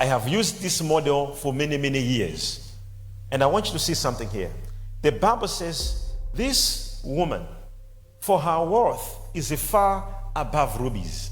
I have used this model for many, many years. And I want you to see something here. The Bible says this woman, for her worth, is far above rubies.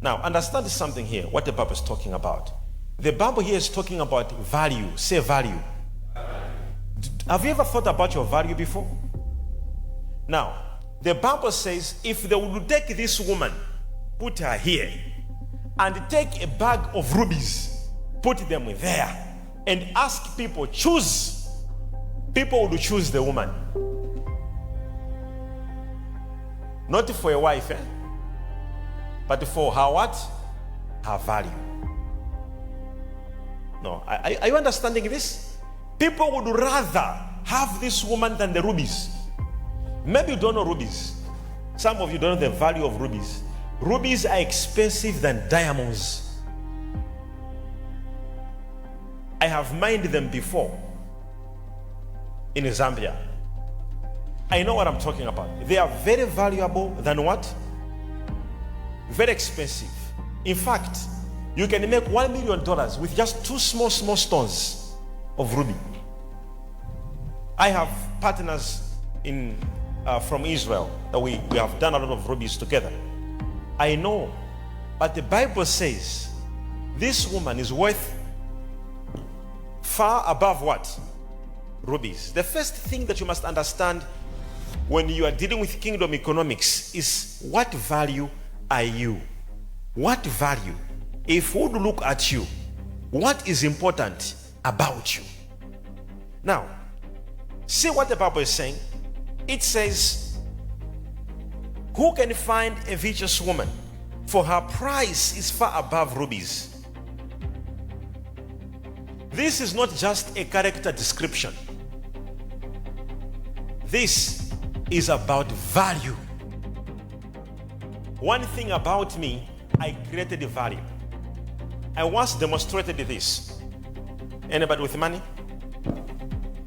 Now, understand something here, what the Bible is talking about. The Bible here is talking about value. Say value. Have you ever thought about your value before? Now, the Bible says if they would take this woman, put her here, and take a bag of rubies, put them there, and ask people, choose, people would choose the woman. Not for a wife, but for her what? Her value. No, are you understanding this? People would rather have this woman than the rubies. Maybe you don't know rubies. Some of you don't know the value of rubies. Rubies are expensive than diamonds. I have mined them before in Zambia. I know what I'm talking about. They are very valuable than what? Very expensive. In fact, you can make $1 million with just two small stones of ruby. I have partners from Israel that we have done a lot of rubies together. I know, but the Bible says this woman is worth far above what? Rubies. The first thing that you must understand when you are dealing with kingdom economics is what value are you? What value? If we would look at you, what is important about you? Now, see what the Bible is saying. It says, who can find a virtuous woman? For her price is far above rubies. This is not just a character description. This is about value. One thing about me, I created value. I once demonstrated this. Anybody with money?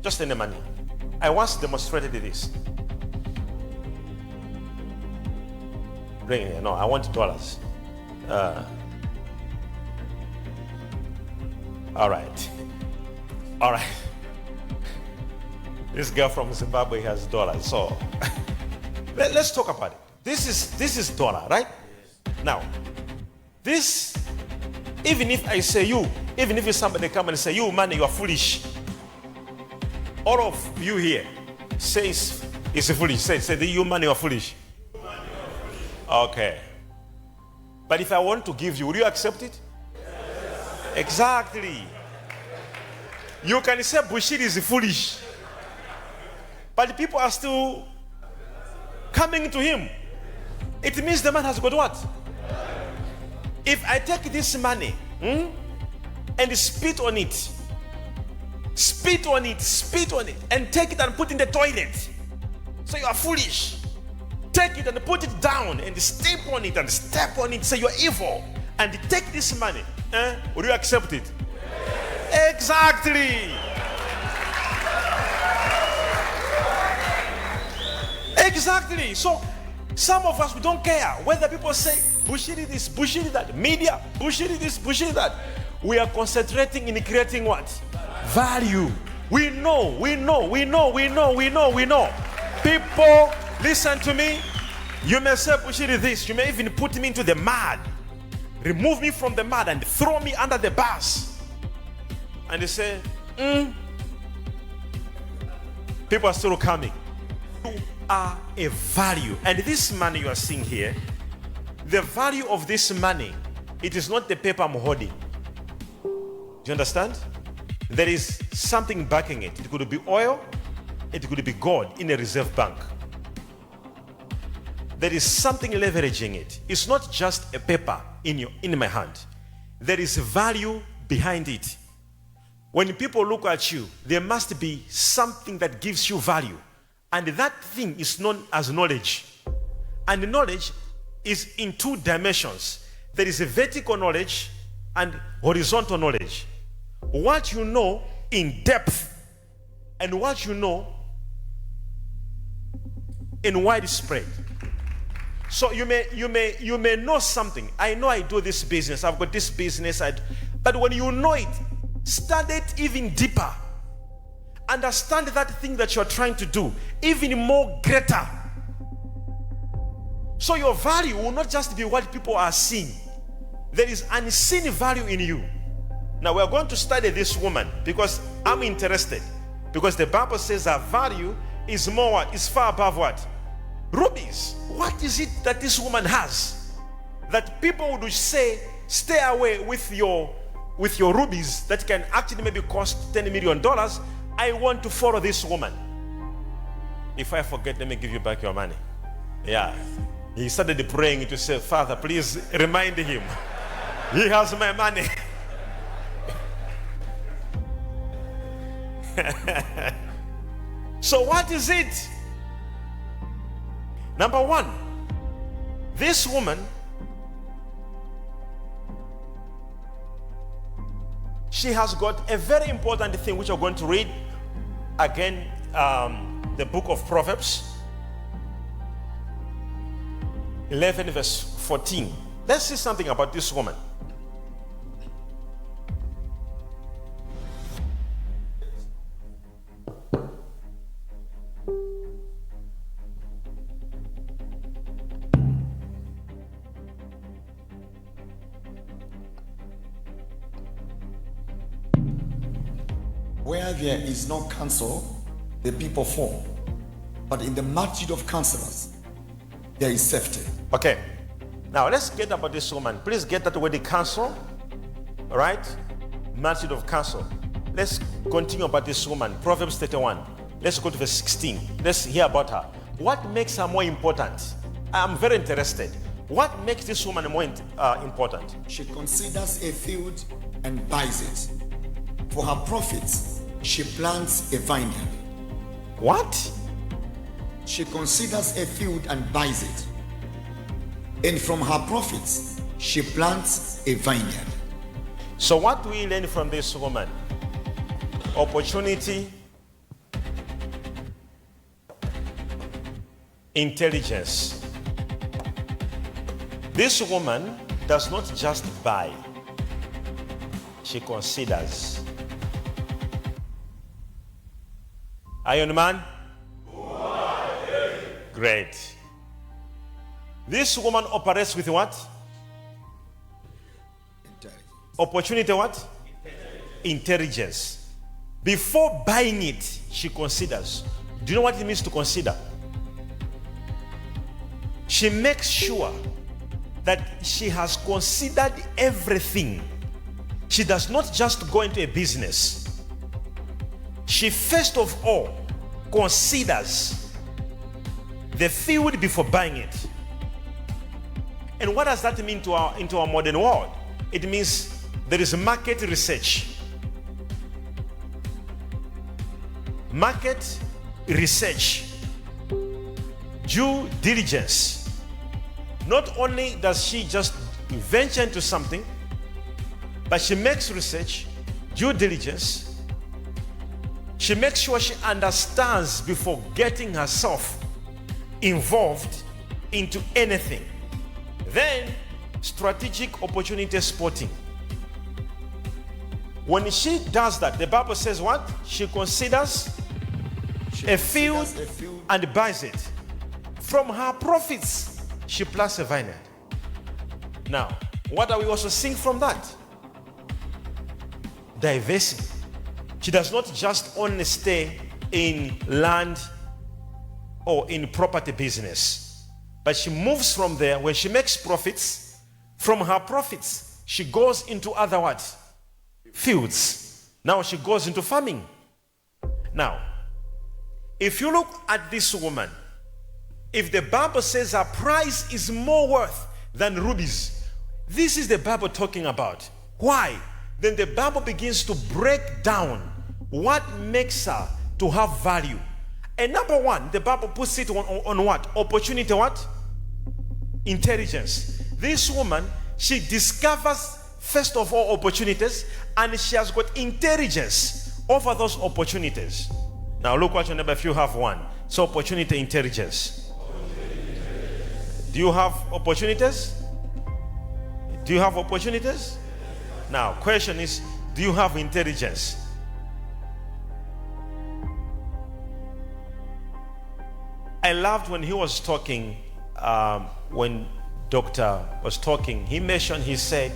Just any money. I once demonstrated this. Bring it. No, I want dollars. All right. This girl from Zimbabwe has dollars. So let's talk about it. This is dollar, right? Now, this, even if I say you, even if somebody come and say, you man, you are foolish. All of you here says it's foolish. Say the you man, you are foolish. Okay. But if I want to give you, will you accept it? Yes. Exactly. You can say Bushiri is foolish. But people are still coming to him. It means the man has got what? If I take this money and spit on it, and take it and put in the toilet, so you are foolish. Take it and put it down and step on it, say you're evil, and take this money. Will you accept it? Yes. Exactly. Exactly. So some of us, we don't care whether people say bullshit this, bullshit that, media, bullshit this, bullshit that. We are concentrating in creating what? Value. We know. People, listen to me. You may say bullshit this. You may even put me into the mud, remove me from the mud and throw me under the bus. And they say, people are still coming. You are a value. And this money you are seeing here, the value of this money, it is not the paper I'm holding. Do you understand? There is something backing it. It could be oil, it could be gold in a reserve bank. There is something leveraging it. It's not just a paper in my hand. There is value behind it. When people look at you, there must be something that gives you value. And that thing is known as knowledge. And knowledge is in two dimensions. There is a vertical knowledge and horizontal knowledge. What you know in depth and what you know in widespread. So you may know something. I know I do this business. I've got this business. But when you know it, study it even deeper. Understand that thing that you're trying to do even more greater. So your value will not just be what people are seeing. There is unseen value in you. Now we're going to study this woman because I'm interested. Because the Bible says her value is more what? Is far above what? Rubies. What is it that this woman has that people would say, stay away with your rubies that can actually maybe cost $10 million. I want to follow this woman. If I forget, let me give you back your money. Yeah. He started praying to say, Father, please remind him. He has my money. So what is it? Number one, this woman, she has got a very important thing which we're going to read again, the book of Proverbs 11 verse 14. Let's see something about this woman. Where there is no counsel, the people fall. But in the multitude of counselors, there is safety. Okay. Now let's get about this woman. Please get that word, the counsel. All right? Multitude of counsel. Let's continue about this woman. Proverbs 31. Let's go to verse 16. Let's hear about her. What makes her more important? I'm very interested. What makes this woman more important? She considers a field and buys it. For her profits, she plants a vineyard. What? She considers a field and buys it. And from her profits, she plants a vineyard. So what do we learn from this woman? Opportunity, intelligence. This woman does not just buy, she considers. Ironman? Great. This woman operates with what? Opportunity what? Intelligence. Before buying it, she considers. Do you know what it means to consider? She makes sure that she has considered everything. She does not just go into a business. She first of all considers the field before buying it. And what does that mean into our modern world? It means there is market research. Market research. Due diligence. Not only does she just venture into something, but she makes research, due diligence. She makes sure she understands before getting herself involved into anything. Then, strategic opportunity spotting. When she does that, the Bible says what? She considers a field and buys it. From her profits, she plants a vineyard. Now, what are we also seeing from that? Diversity. She does not just only stay in land or in property business, but she moves from there. When she makes profits, from her profits, she goes into other what? Fields. Now she goes into farming. Now, if you look at this woman, if the Bible says her price is more worth than rubies, this is the Bible talking about. Why? Then the Bible begins to break down what makes her to have value. And number one, the Bible puts it on what? Opportunity what? Intelligence. This woman, she discovers first of all opportunities, and she has got intelligence over those opportunities. Now look what your neighbor, if you have one. So opportunity, intelligence. Do you have opportunities? Do you have opportunities? Now, question is, do you have intelligence? I loved when he was talking, when doctor was talking, he mentioned, he said,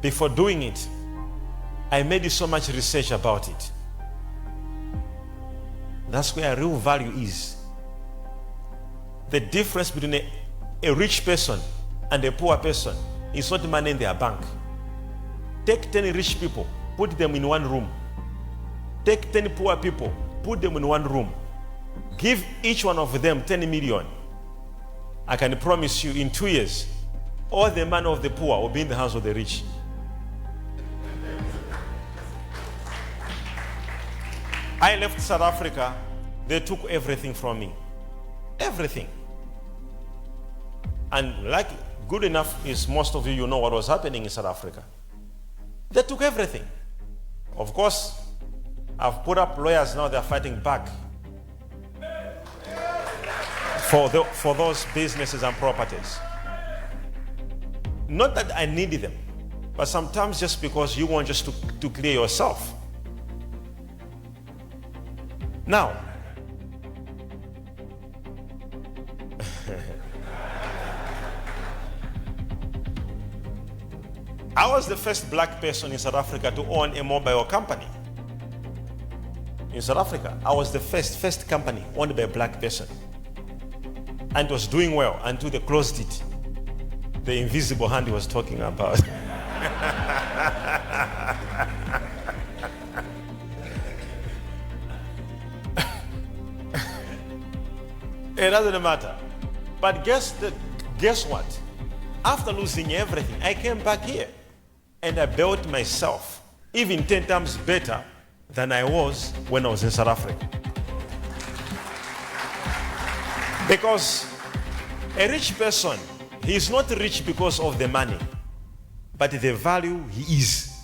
before doing it, I made so much research about it. That's where real value is. The difference between a rich person and a poor person is not money in their bank. Take 10 rich people, put them in one room. Take 10 poor people, put them in one room. Give each one of them 10 million. I can promise you, in 2 years, all the money of the poor will be in the hands of the rich. I left South Africa, they took everything from me. Everything. And like good enough is most of you know what was happening in South Africa. They took everything. Of course, I've put up lawyers now, they're fighting back for those businesses and properties. Not that I needed them, but sometimes just because you want just to clear yourself. Now, I was the first black person in South Africa to own a mobile company. In South Africa, I was the first company owned by a black person. And it was doing well until they closed it. The invisible hand he was talking about. It doesn't matter. But guess what? After losing everything, I came back here and I built myself even 10 times better than I was when I was in South Africa. Because a rich person, he is not rich because of the money, but the value he is.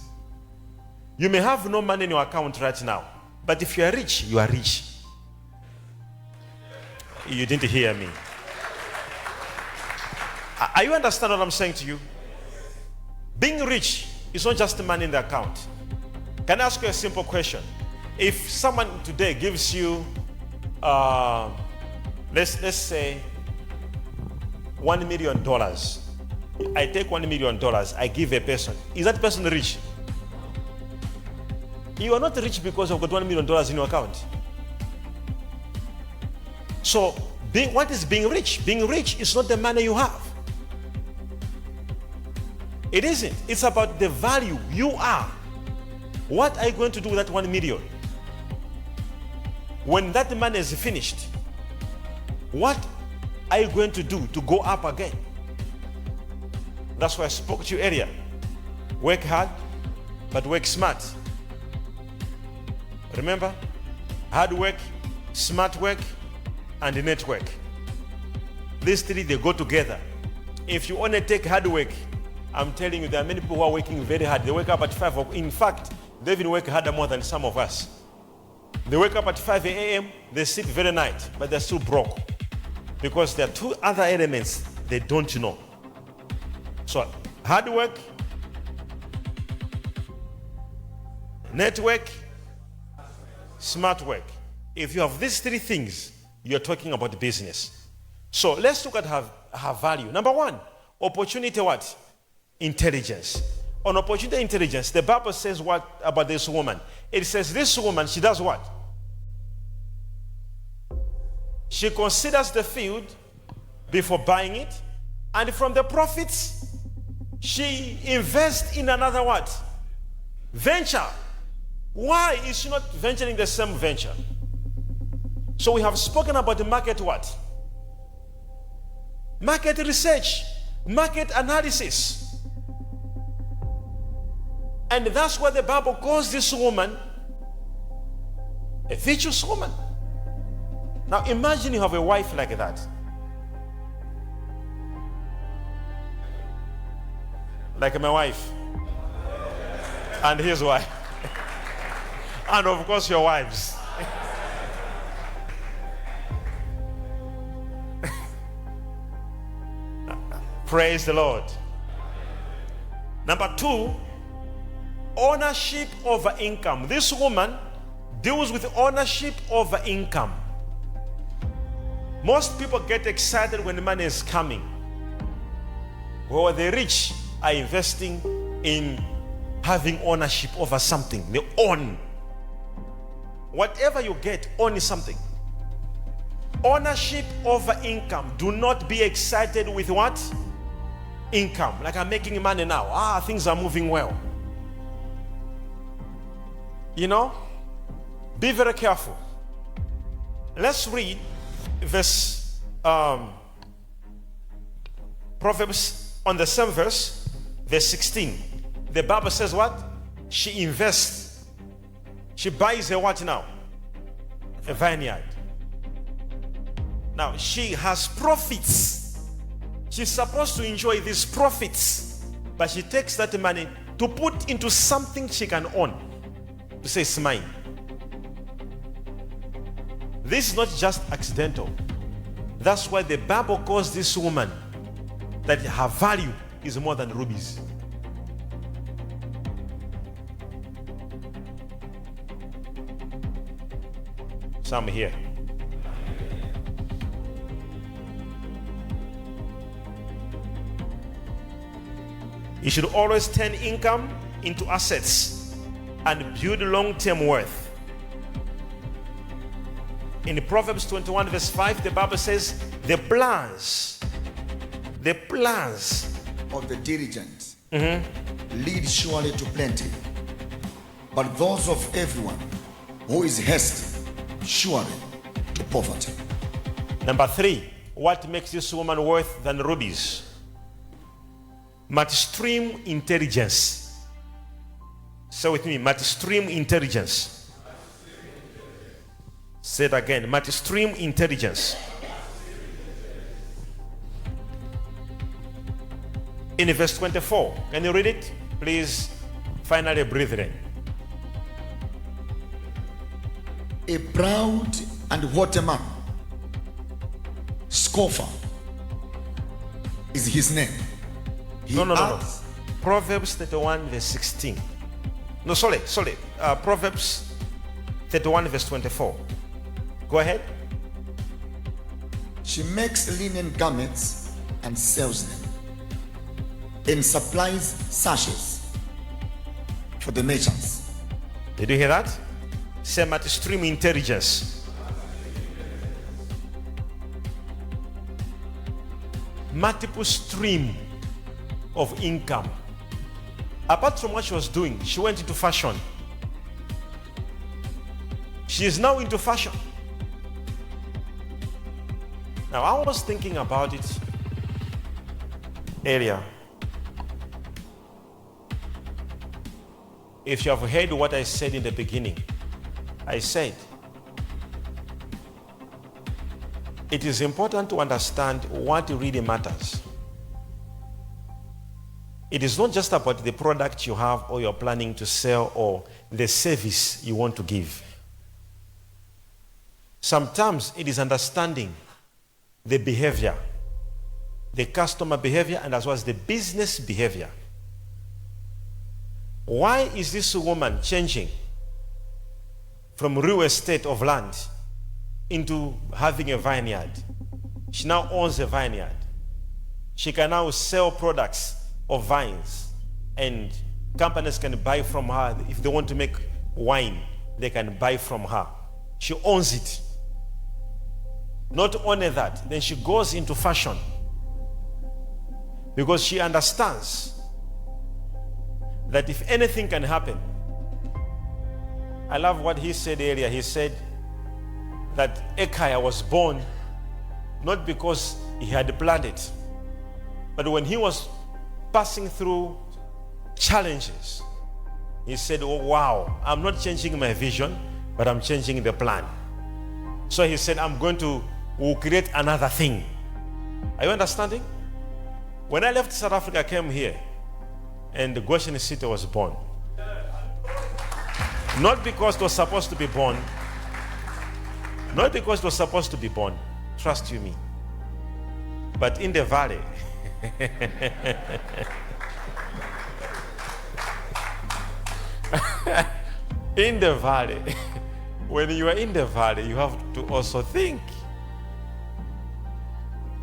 You may have no money in your account right now, but if you are rich, you are rich. You didn't hear me. Are you understand what I'm saying to you? Being rich is not just the money in the account. Can I ask you a simple question? If someone today gives you, let's say, $1 million. I take $1 million, I give a person. Is that person rich? You are not rich because you've got $1 million in your account. So, what is being rich? Being rich is not the money you have. It isn't. It's about the value you are. What are you going to do with that 1 million? When that money is finished, what are you going to do to go up again? That's why I spoke to you earlier. Work hard, but work smart. Remember? Hard work, smart work, and network. These three, they go together. If you only take hard work, I'm telling you, there are many people who are working very hard. They wake up at 5. In fact, they even work harder more than some of us. They wake up at 5 a.m., they sleep very night, but they're still broke. Because there are two other elements they don't know. So, hard work, network, smart work. If you have these three things, you're talking about business. So let's look at her value. Number one, opportunity what? Intelligence. On opportunity intelligence, the Bible says what about this woman? It says this woman, she does what? She considers the field before buying it, and from the profits, she invests in another what? Venture. Why is she not venturing the same venture? So we have spoken about the market what? Market research, market analysis. And that's why the Bible calls this woman a virtuous woman. Now imagine you have a wife like that. Like my wife. And his wife. And of course your wives. Praise the Lord. Number two, Ownership over income. This woman deals with ownership over income. Most people get excited when the money is coming. Well, the rich are investing in having ownership over something. They own. Whatever you get, own something. Ownership over income. Do not be excited with what? Income. Like, I'm making money now. Things are moving well. You know? Be very careful. Let's read verse Proverbs on the same verse 16. The Bible says what? She invests. She buys a what now? A vineyard. Now she has profits. She's supposed to enjoy these profits, but she takes that money to put into something she can own, to say it's mine. This is not just accidental. That's why the Bible calls this woman that her value is more than rubies. Some here. You should always turn income into assets and build long-term worth. In Proverbs 21 verse 5, the Bible says, the plans of the diligent lead surely to plenty, but those of everyone who is hasty surely to poverty. Number 3, what makes this woman worth than rubies? Multi-stream intelligence. Say with me, multi-stream intelligence. Say it again, multi-stream intelligence. In verse 24, can you read it? Please, finally, brethren. A proud and haughty man, scoffer, is his name. No. Proverbs 31 verse 16. No, sorry. Proverbs 31 verse 24. Go ahead. She makes linen garments and sells them, and supplies sashes for the merchants. Did you hear that? Say multi-stream intelligence. Multiple stream of income. Apart from what she was doing, she went into fashion. She is now into fashion. Now, I was thinking about it earlier. If you have heard what I said in the beginning, I said it is important to understand what really matters. It is not just about the product you have or you're planning to sell or the service you want to give. Sometimes it is understanding the behavior, the customer behavior, and as well as the business behavior. Why is this woman changing from real estate of land into having a vineyard? She now owns a vineyard. She can now sell products of vines, and companies can buy from her. If they want to make wine, they can buy from her. She owns it. Not only that, then she goes into fashion because she understands that if anything can happen. I love what he said earlier. He said that Ekaya was born not because he had planned it, but when he was passing through challenges, he said, oh wow, I'm not changing my vision, but I'm changing the plan. So he said, we'll create another thing. Are you understanding? When I left South Africa, I came here, and the Goshen City was born. Not because it was supposed to be born. Not because it was supposed to be born. Trust you me. But in the valley, In the valley, when you are in the valley, you have to also think.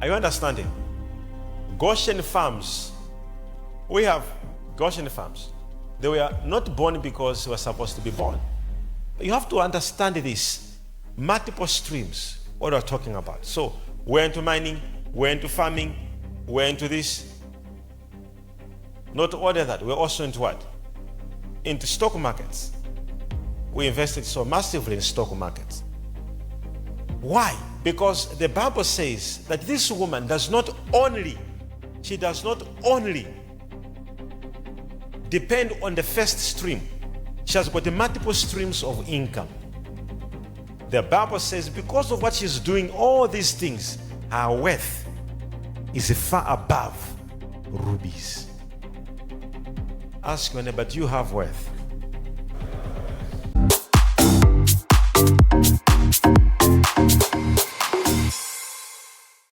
Are you understanding? Goshen farms. We have Goshen farms. They were not born because they were supposed to be born. You have to understand this. Multiple streams, what we're talking about. So we're into mining, we're into farming, we're into this. Not only that, we're also into what? Into stock markets. We invested so massively in stock markets. Why? Because the Bible says that this woman does not only depend on the first stream. She has got multiple streams of income. The Bible says because of what she's doing, all these things, her worth is far above rubies. Ask your neighbor, do you have worth?